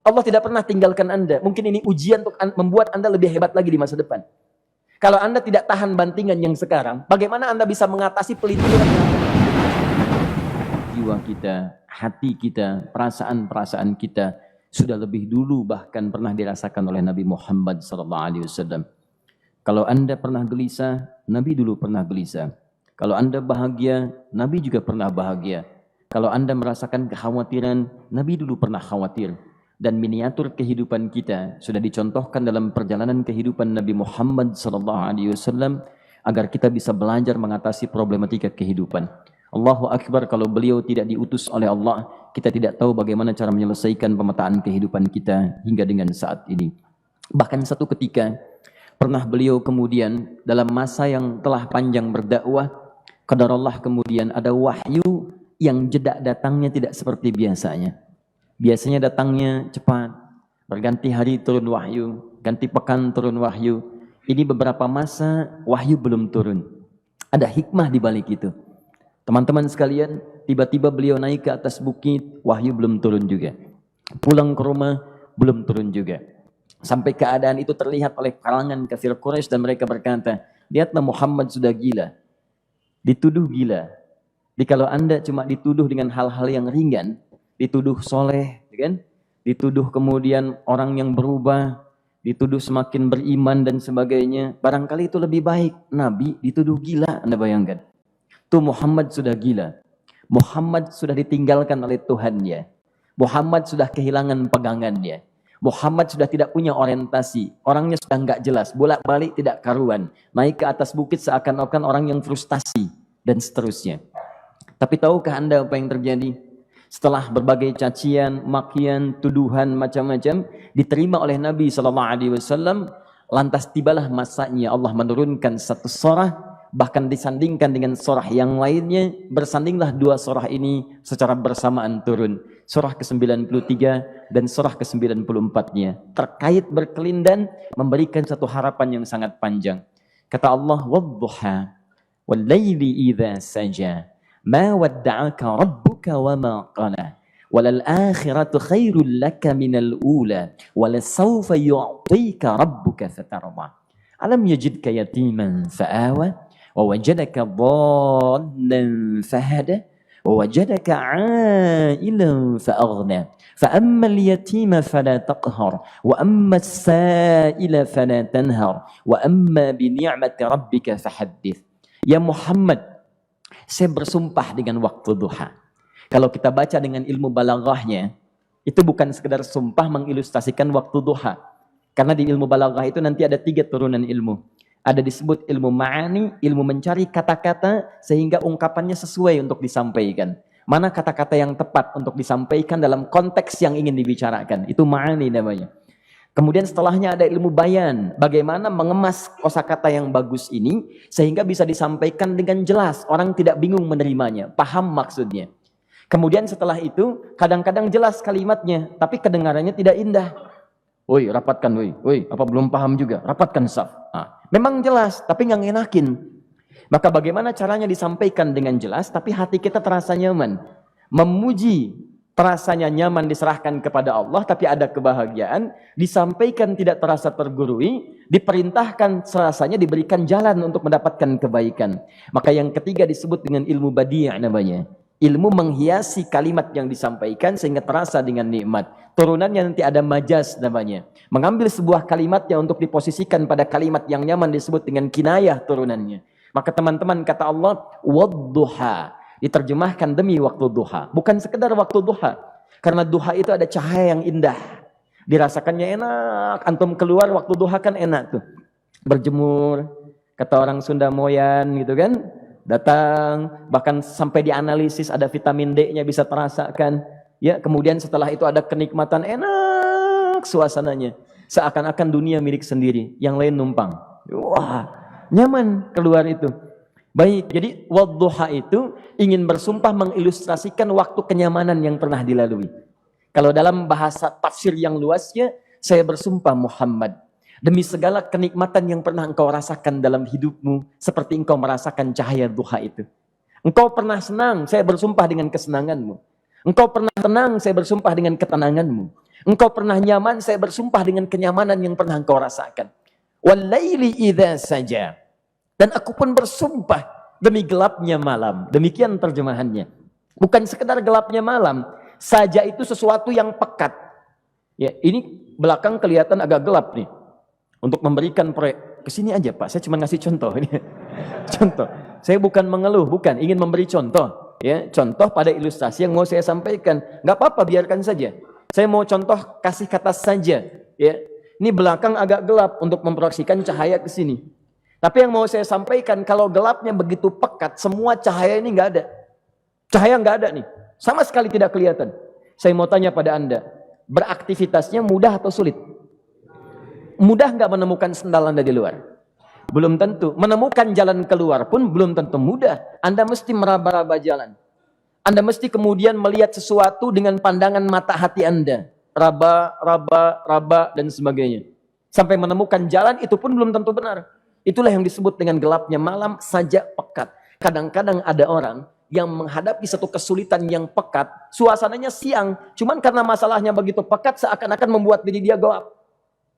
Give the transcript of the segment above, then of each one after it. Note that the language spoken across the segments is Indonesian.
Allah tidak pernah tinggalkan Anda. Mungkin ini ujian untuk membuat Anda lebih hebat lagi di masa depan. Kalau Anda tidak tahan bantingan yang sekarang, bagaimana Anda bisa mengatasi pelintiran jiwa kita, hati kita, perasaan-perasaan kita sudah lebih dulu bahkan pernah dirasakan oleh Nabi Muhammad SAW. Kalau Anda pernah gelisah, Nabi dulu pernah gelisah. Kalau Anda bahagia, Nabi juga pernah bahagia. Kalau Anda merasakan kekhawatiran, Nabi dulu pernah khawatir. Dan miniatur kehidupan kita sudah dicontohkan dalam perjalanan kehidupan Nabi Muhammad SAW agar kita bisa belajar mengatasi problematika kehidupan. Allahu Akbar, kalau beliau tidak diutus oleh Allah, kita tidak tahu bagaimana cara menyelesaikan pemetaan kehidupan kita hingga dengan saat ini. Bahkan satu ketika pernah beliau kemudian dalam masa yang telah panjang berdakwah, qadarullah kemudian ada wahyu yang jeda datangnya tidak seperti biasanya. Biasanya datangnya cepat, berganti hari turun wahyu, ganti pekan turun wahyu. Ini beberapa masa wahyu belum turun. Ada hikmah di balik itu. Teman-teman sekalian, tiba-tiba beliau naik ke atas bukit, wahyu belum turun juga. Pulang ke rumah, belum turun juga. Sampai keadaan itu terlihat oleh kalangan kafir Quraisy dan mereka berkata, lihatlah Muhammad sudah gila. Dituduh gila. Jadi kalau Anda cuma dituduh dengan hal-hal yang ringan, dituduh soleh, kan? Dituduh kemudian orang yang berubah, dituduh semakin beriman dan sebagainya. Barangkali itu lebih baik. Nabi dituduh gila, Anda bayangkan. Tuh Muhammad sudah gila. Muhammad sudah ditinggalkan oleh Tuhannya. Muhammad sudah kehilangan pegangannya. Muhammad sudah tidak punya orientasi. Orangnya sudah nggak jelas, bolak-balik tidak karuan. Naik ke atas bukit seakan-akan orang yang frustasi dan seterusnya. Tapi tahukah Anda apa yang terjadi? Setelah berbagai cacian, makian, tuduhan macam-macam diterima oleh Nabi SAW, lantas tibalah masanya Allah menurunkan satu surah, bahkan disandingkan dengan surah yang lainnya, bersandinglah dua surah ini secara bersamaan turun. Surah ke-93 dan surah ke-94-nya terkait berkelindan memberikan satu harapan yang sangat panjang. Kata Allah, "Wadduha wal laili idza saja, ma wadda'aka rabbuka wa ma qala, walal akhiratu khairul laka minal ula, walasawfa yu'tika rabbuka fatarda. Alam yajidka yatiman fa'awa, wa wajadaka dhallan fahada, wa wajadaka 'ailan fa'aghna. Fa'ammal yatima fala taqhar, wa ammas sa'ila fala tanhar, wa amma bi ni'mati rabbika fahaddits." Ya Muhammad, saya bersumpah dengan waktu duha. Kalau kita baca dengan ilmu balaghahnya, itu bukan sekedar sumpah mengilustrasikan waktu duha. Karena di ilmu balaghah itu nanti ada 3 turunan ilmu. Ada disebut ilmu ma'ani, ilmu mencari kata-kata sehingga ungkapannya sesuai untuk disampaikan. Mana kata-kata yang tepat untuk disampaikan dalam konteks yang ingin dibicarakan. Itu ma'ani namanya. Kemudian setelahnya ada ilmu bayan, bagaimana mengemas kosakata yang bagus ini sehingga bisa disampaikan dengan jelas, orang tidak bingung menerimanya, paham maksudnya. Kemudian setelah itu kadang-kadang jelas kalimatnya, tapi kedengarannya tidak indah. Woi, rapatkan, woi, apa belum paham juga? Rapatkan saf. Nah, memang jelas, tapi nggak ngenakin. Maka bagaimana caranya disampaikan dengan jelas, tapi hati kita terasa nyaman, memuji. Terasanya nyaman diserahkan kepada Allah, tapi ada kebahagiaan, disampaikan tidak terasa tergurui, diperintahkan serasanya diberikan jalan untuk mendapatkan kebaikan. Maka yang ketiga disebut dengan ilmu badi' namanya. Ilmu menghiasi kalimat yang disampaikan sehingga terasa dengan nikmat. Turunannya nanti ada majaz namanya. Mengambil sebuah kalimatnya untuk diposisikan pada kalimat yang nyaman disebut dengan kinayah turunannya. Maka teman-teman kata Allah, wadduha. Diterjemahkan demi waktu duha, bukan sekedar waktu duha, karena duha itu ada cahaya yang indah, dirasakannya enak. Antum keluar waktu duha kan enak tuh, berjemur, kata orang Sunda moyan gitu kan, datang, bahkan sampai dianalisis ada vitamin D-nya bisa terasakan, ya. Kemudian setelah itu ada kenikmatan, enak suasananya, seakan-akan dunia milik sendiri, yang lain numpang. Wah, nyaman keluar itu. Baik, jadi wadduha itu ingin bersumpah mengilustrasikan waktu kenyamanan yang pernah dilalui. Kalau dalam bahasa tafsir yang luasnya, saya bersumpah Muhammad, demi segala kenikmatan yang pernah engkau rasakan dalam hidupmu, seperti engkau merasakan cahaya duha itu. Engkau pernah senang, saya bersumpah dengan kesenanganmu. Engkau pernah tenang, saya bersumpah dengan ketenanganmu. Engkau pernah nyaman, saya bersumpah dengan kenyamanan yang pernah engkau rasakan. Wal-laili idza saja. Dan aku pun bersumpah demi gelapnya malam. Demikian terjemahannya. Bukan sekedar gelapnya malam, saja itu sesuatu yang pekat. Ya, ini belakang kelihatan agak gelap nih. Untuk memberikan proyek, kesini aja Pak, saya cuma ngasih contoh ini. Contoh. Saya bukan mengeluh, bukan, ingin memberi contoh. Ya, contoh pada ilustrasi yang mau saya sampaikan. Nggak apa-apa, biarkan saja. Saya mau contoh kasih kata saja. Ya, ini belakang agak gelap untuk memproyeksikan cahaya ke sini. Tapi yang mau saya sampaikan, kalau gelapnya begitu pekat, semua cahaya ini nggak ada. Cahaya nggak ada nih, sama sekali tidak kelihatan. Saya mau tanya pada Anda, beraktivitasnya mudah atau sulit? Mudah nggak menemukan sendal Anda di luar? Belum tentu. Menemukan jalan keluar pun belum tentu mudah. Anda mesti meraba-raba jalan. Anda mesti kemudian melihat sesuatu dengan pandangan mata hati Anda. Raba, dan sebagainya. Sampai menemukan jalan itu pun belum tentu benar. Itulah yang disebut dengan gelapnya malam saja pekat. Kadang-kadang ada orang yang menghadapi satu kesulitan yang pekat, suasananya siang, cuman karena masalahnya begitu pekat seakan-akan membuat diri dia gelap.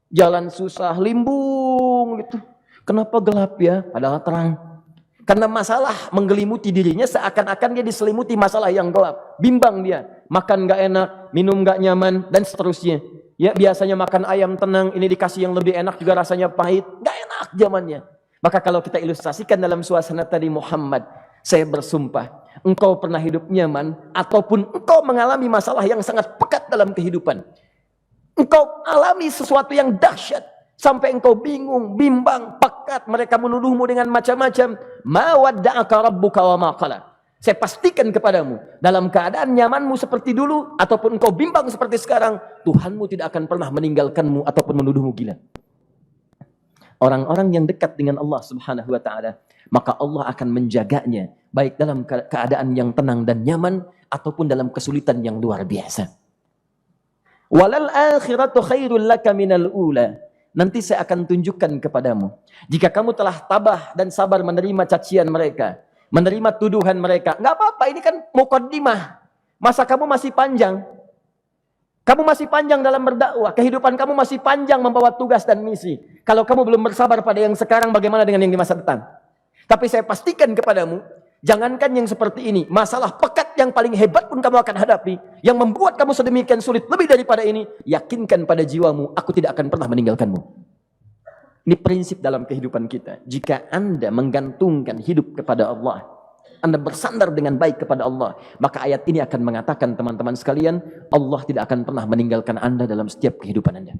Jalan susah, limbung gitu. Kenapa gelap ya? Padahal terang. Karena masalah menggelimuti dirinya seakan-akan dia diselimuti masalah yang gelap. Bimbang dia, makan nggak enak, minum nggak nyaman, dan seterusnya. Ya, biasanya makan ayam tenang, ini dikasih yang lebih enak juga rasanya pahit. Nggak enak zamannya. Maka kalau kita ilustrasikan dalam suasana tadi Muhammad, saya bersumpah, engkau pernah hidup nyaman, ataupun engkau mengalami masalah yang sangat pekat dalam kehidupan. Engkau alami sesuatu yang dahsyat, sampai engkau bingung, bimbang, pekat, mereka menuduhmu dengan macam-macam. Ma wadda'aka rabbuka wa ma qala. Saya pastikan kepadamu, dalam keadaan nyamanmu seperti dulu, ataupun engkau bimbang seperti sekarang, Tuhanmu tidak akan pernah meninggalkanmu ataupun menuduhmu gila. Orang-orang yang dekat dengan Allah Subhanahu wa Ta'ala, maka Allah akan menjaganya, baik dalam keadaan yang tenang dan nyaman, ataupun dalam kesulitan yang luar biasa. Walal akhiratu khairul laka minal ula. Nanti saya akan tunjukkan kepadamu, jika kamu telah tabah dan sabar menerima cacian mereka, menerima tuduhan mereka, nggak apa-apa, ini kan muqaddimah. Masa kamu masih panjang. Kamu masih panjang dalam berdakwah, kehidupan kamu masih panjang membawa tugas dan misi. Kalau kamu belum bersabar pada yang sekarang, bagaimana dengan yang di masa depan? Tapi saya pastikan kepadamu, jangankan yang seperti ini, masalah pekat yang paling hebat pun kamu akan hadapi, yang membuat kamu sedemikian sulit lebih daripada ini, yakinkan pada jiwamu, aku tidak akan pernah meninggalkanmu. Ini prinsip dalam kehidupan kita. Jika Anda menggantungkan hidup kepada Allah, Anda bersandar dengan baik kepada Allah, maka ayat ini akan mengatakan, teman-teman sekalian, Allah tidak akan pernah meninggalkan Anda dalam setiap kehidupan Anda.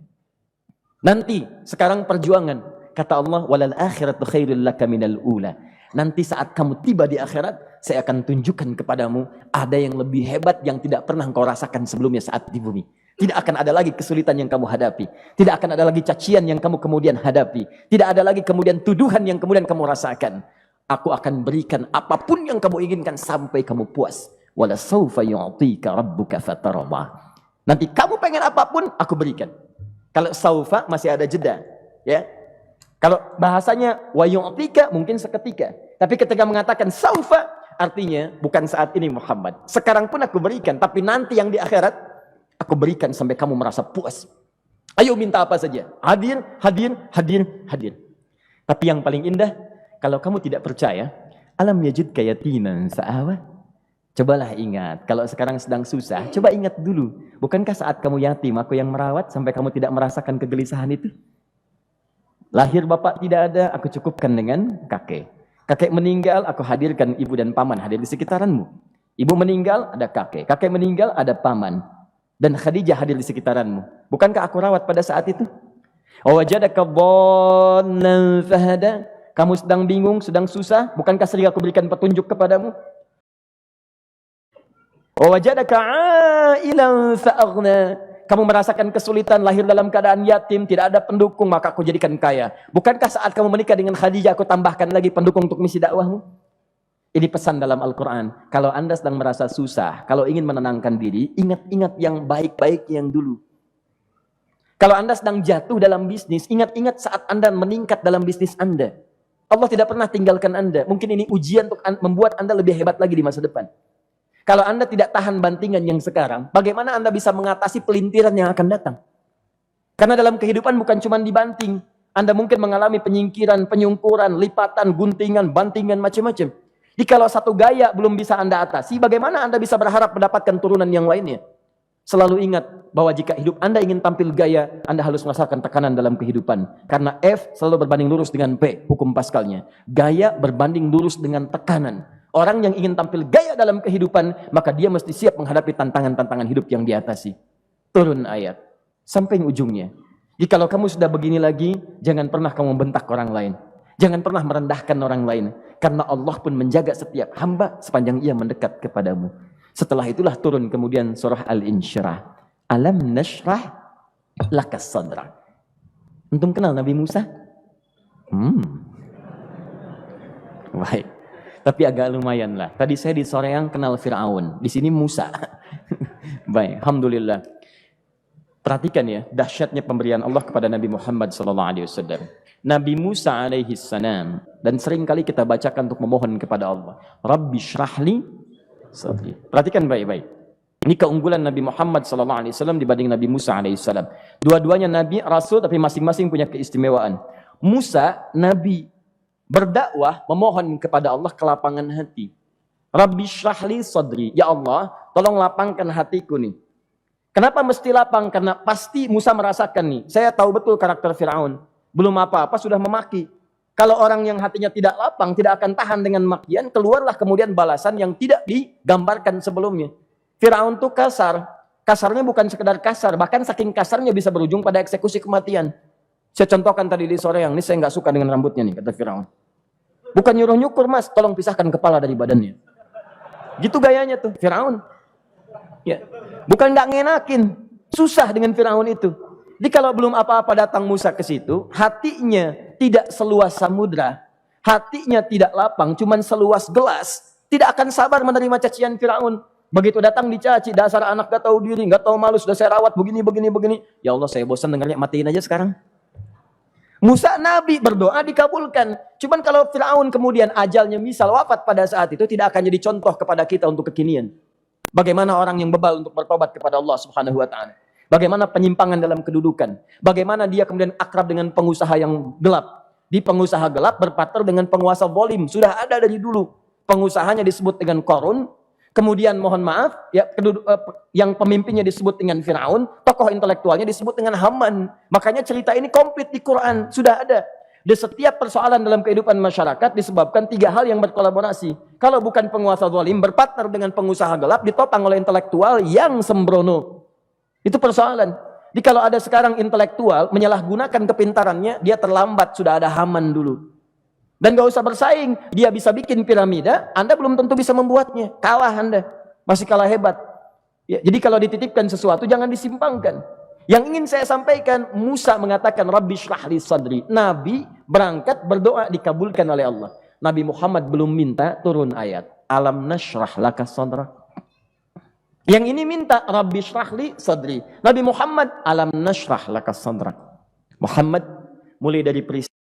Nanti, sekarang perjuangan, kata Allah, walal akhiratu khairul laka minal ula. Nanti saat kamu tiba di akhirat, saya akan tunjukkan kepadamu, ada yang lebih hebat yang tidak pernah engkau rasakan sebelumnya saat di bumi. Tidak akan ada lagi kesulitan yang kamu hadapi. Tidak akan ada lagi cacian yang kamu kemudian hadapi. Tidak ada lagi kemudian tuduhan yang kemudian kamu rasakan. Aku akan berikan apapun yang kamu inginkan sampai kamu puas. Wala sawfa yu'tika rabbuka fatarda. Nanti kamu pengen apapun, aku berikan. Kalau saufa masih ada jeda, ya. Kalau bahasanya wa yu'tika mungkin seketika. Tapi ketika mengatakan saufa, artinya bukan saat ini Muhammad. Sekarang pun aku berikan, tapi nanti yang di akhirat aku berikan sampai kamu merasa puas. Ayo minta apa saja. Hadir, hadir, hadir, hadir. Tapi yang paling indah, kalau kamu tidak percaya, alam yajidka yatiman fa'awa. Cobalah ingat, kalau sekarang sedang susah, coba ingat dulu. Bukankah saat kamu yatim, aku yang merawat sampai kamu tidak merasakan kegelisahan itu? Lahir bapak tidak ada, aku cukupkan dengan kakek. Kakek meninggal, aku hadirkan ibu dan paman hadir di sekitaranmu. Ibu meninggal, ada kakek. Kakek meninggal, ada paman. Dan Khadijah hadir di sekitaranmu. Bukankah aku rawat pada saat itu? Wajadaka dhallan fahada. Kamu sedang bingung, sedang susah. Bukankah sering aku berikan petunjuk kepadamu? Wajadaka ailan fa'aghna. Kamu merasakan kesulitan, lahir dalam keadaan yatim, tidak ada pendukung, maka aku jadikan kaya. Bukankah saat kamu menikah dengan Khadijah, aku tambahkan lagi pendukung untuk misi dakwahmu? Ini pesan dalam Al-Quran. Kalau Anda sedang merasa susah, kalau ingin menenangkan diri, ingat-ingat yang baik-baik yang dulu. Kalau Anda sedang jatuh dalam bisnis, ingat-ingat saat Anda meningkat dalam bisnis Anda. Allah tidak pernah tinggalkan Anda. Mungkin ini ujian untuk membuat Anda lebih hebat lagi di masa depan. Kalau Anda tidak tahan bantingan yang sekarang, bagaimana Anda bisa mengatasi pelintiran yang akan datang? Karena dalam kehidupan bukan cuma dibanting. Anda mungkin mengalami penyingkiran, penyungkuran, lipatan, guntingan, bantingan, macam-macam. Jadi kalau satu gaya belum bisa Anda atasi, bagaimana Anda bisa berharap mendapatkan turunan yang lainnya? Selalu ingat bahwa jika hidup Anda ingin tampil gaya, Anda harus merasakan tekanan dalam kehidupan. Karena F selalu berbanding lurus dengan P, hukum Pascalnya. Gaya berbanding lurus dengan tekanan. Orang yang ingin tampil gaya dalam kehidupan, maka dia mesti siap menghadapi tantangan-tantangan hidup yang diatasi. Turun ayat. Sampai ujungnya. Jadi kalau kamu sudah begini lagi, jangan pernah kamu membentak orang lain. Jangan pernah merendahkan orang lain. Karena Allah pun menjaga setiap hamba sepanjang ia mendekat kepadamu. Setelah itulah turun kemudian surah Al-Insyirah. Alam nashrah lakas sadrak. Antum kenal Nabi Musa? Baik. Tapi agak lumayan lah. Tadi saya di Soreang kenal Fir'aun. Di sini Musa. Baik, alhamdulillah. Perhatikan ya, dahsyatnya pemberian Allah kepada Nabi Muhammad SAW. Nabi Musa alaihi salam, dan sering kali kita bacakan untuk memohon kepada Allah. Rabbi syrahli sadri. Perhatikan baik-baik. Ini keunggulan Nabi Muhammad SAW dibanding Nabi Musa alaihissalam. Dua-duanya Nabi, Rasul, tapi masing-masing punya keistimewaan. Musa, Nabi, berdakwah, memohon kepada Allah kelapangan hati. Rabbi syrahli sadri. Ya Allah, tolong lapangkan hatiku nih. Kenapa mesti lapang? Karena pasti Musa merasakan nih. Saya tahu betul karakter Fir'aun. Belum apa-apa sudah memaki. Kalau orang yang hatinya tidak lapang, tidak akan tahan dengan makian, keluarlah kemudian balasan yang tidak digambarkan sebelumnya. Fir'aun tuh kasar. Kasarnya bukan sekedar kasar, bahkan saking kasarnya bisa berujung pada eksekusi kematian. Saya contohkan tadi di sore yang ini, saya nggak suka dengan rambutnya nih, kata Fir'aun. Bukan nyuruh nyukur mas, tolong pisahkan kepala dari badannya. Gitu gayanya tuh, Fir'aun. Ya. Bukan nggak ngenakin, susah dengan Fir'aun itu. Jadi kalau belum apa-apa datang Musa ke situ, hatinya tidak seluas samudra, hatinya tidak lapang, cuman seluas gelas, tidak akan sabar menerima cacian Fir'aun. Begitu datang dicaci, dasar anak gak tahu diri, gak tahu malu, sudah saya rawat begini. Ya Allah, saya bosan dengarnya, matiin aja sekarang. Musa Nabi berdoa dikabulkan. Cuman kalau Fir'aun kemudian ajalnya misal wafat pada saat itu, tidak akan jadi contoh kepada kita untuk kekinian. Bagaimana orang yang bebal untuk bertobat kepada Allah Subhanahu wa ta'ala. Bagaimana penyimpangan dalam kedudukan. Bagaimana dia kemudian akrab dengan pengusaha yang gelap. Di pengusaha gelap berpartner dengan penguasa zalim. Sudah ada dari dulu. Pengusahanya disebut dengan Qarun. Kemudian mohon maaf, ya, yang pemimpinnya disebut dengan Fir'aun, tokoh intelektualnya disebut dengan Haman. Makanya cerita ini komplit di Quran, sudah ada. Di setiap persoalan dalam kehidupan masyarakat disebabkan tiga hal yang berkolaborasi. Kalau bukan penguasa zalim, berpartner dengan pengusaha gelap, ditopang oleh intelektual yang sembrono. Itu persoalan. Jadi kalau ada sekarang intelektual menyalahgunakan kepintarannya, dia terlambat, sudah ada Haman dulu. Dan gak usah bersaing, dia bisa bikin piramida, Anda belum tentu bisa membuatnya. Kalah Anda, masih kalah hebat. Ya, jadi kalau dititipkan sesuatu, jangan disimpangkan. Yang ingin saya sampaikan, Musa mengatakan, Rabbi syrahli sadri. Nabi berangkat berdoa dikabulkan oleh Allah. Nabi Muhammad belum minta turun ayat. Alam nashrah laka sadrak. Yang ini minta, Rabbi syrahli sadri. Nabi Muhammad, alam nashrah laka sadrak. Muhammad mulai dari peristiwa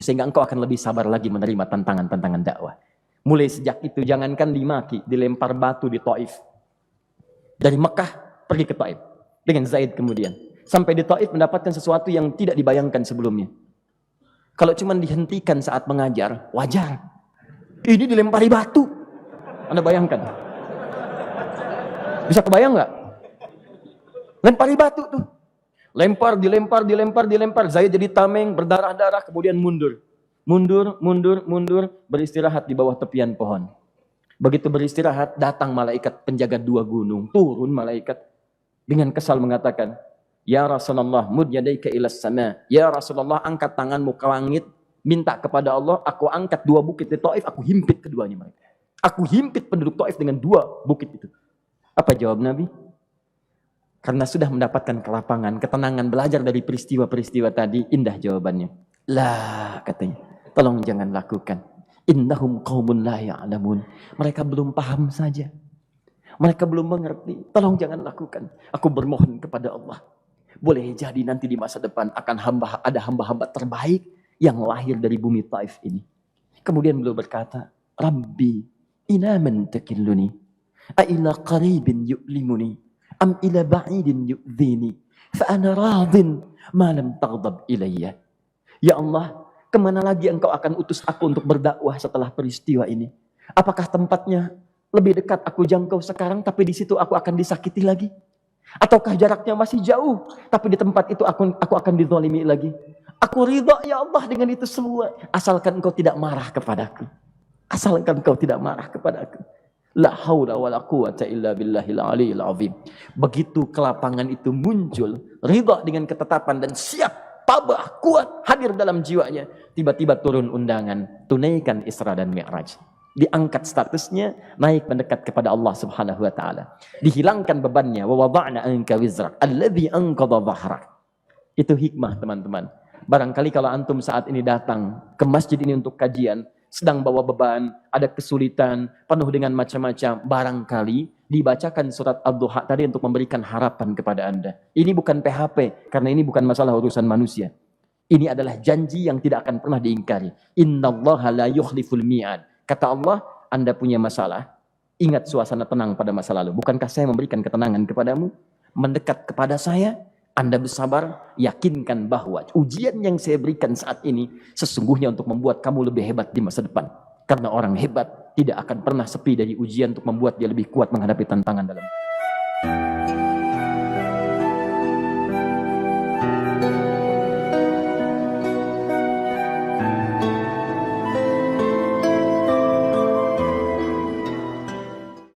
sehingga engkau akan lebih sabar lagi menerima tantangan-tantangan dakwah. Mulai sejak itu jangankan dimaki, dilempar batu di Taif. Dari Mekah pergi ke Taif dengan Zaid kemudian. Sampai di Taif mendapatkan sesuatu yang tidak dibayangkan sebelumnya. Kalau cuma dihentikan saat mengajar, wajar. Ini dilempari batu. Anda bayangkan? Bisa kebayang nggak? Lempari batu tuh. Lempar, dilempar. Zaid jadi tameng, berdarah-darah, kemudian mundur. Mundur, beristirahat di bawah tepian pohon. Begitu beristirahat, datang malaikat penjaga dua gunung. Turun malaikat dengan kesal mengatakan, Ya Rasulullah, mud yadaika ilas sama. Ya Rasulullah, angkat tanganmu ke langit. Minta kepada Allah, aku angkat dua bukit di Taif, aku himpit keduanya mereka. Aku himpit penduduk Taif dengan dua bukit itu. Apa jawab Nabi? Karena sudah mendapatkan kelapangan, ketenangan, belajar dari peristiwa-peristiwa tadi, indah jawabannya. Lah, katanya, tolong jangan lakukan. Innahum qaumun la ya'lamun. Mereka belum paham saja. Mereka belum mengerti. Tolong jangan lakukan. Aku bermohon kepada Allah. Boleh jadi nanti di masa depan akan ada hamba-hamba terbaik yang lahir dari bumi Taif ini. Kemudian beliau berkata, Rabbi, ina man takilluni. A ila qaribin yu'limuni am ila ba'idin yu'dhini fa ana radin ma lam taghdab ilayya. Ya Allah, kemana lagi engkau akan utus aku untuk berdakwah setelah peristiwa ini? Apakah tempatnya lebih dekat aku jangkau sekarang, tapi di situ aku akan disakiti lagi? Ataukah jaraknya masih jauh, tapi di tempat itu aku akan dizalimi lagi? Aku ridha ya Allah dengan itu semua, asalkan engkau tidak marah kepadaku. Asalkan engkau tidak marah kepadaku. La haula wala quwata illa billahil aliyil azim. Begitu kelapangan itu muncul, ridha dengan ketetapan dan siap, tabah, kuat, hadir dalam jiwanya. Tiba-tiba turun undangan, tunaikan Isra dan Mi'raj. Diangkat statusnya, naik mendekat kepada Allah Subhanahu wa taala. Dihilangkan bebannya, wa wada'na anka wizrak alladzi anqadha dhahrak. Itu hikmah, teman-teman. Barangkali kalau antum saat ini datang ke masjid ini untuk kajian, sedang bawa beban, ada kesulitan, penuh dengan macam-macam, barangkali dibacakan surat Ad-Duha tadi untuk memberikan harapan kepada Anda. Ini bukan PHP, karena ini bukan masalah urusan manusia. Ini adalah janji yang tidak akan pernah diingkari. Innallaha la yukhliful mi'ad. Kata Allah, Anda punya masalah, ingat suasana tenang pada masa lalu. Bukankah saya memberikan ketenangan kepadamu? Mendekat kepada saya, Anda bersabar, yakinkan bahwa ujian yang saya berikan saat ini sesungguhnya untuk membuat kamu lebih hebat di masa depan. Karena orang hebat tidak akan pernah sepi dari ujian untuk membuat dia lebih kuat menghadapi tantangan dalam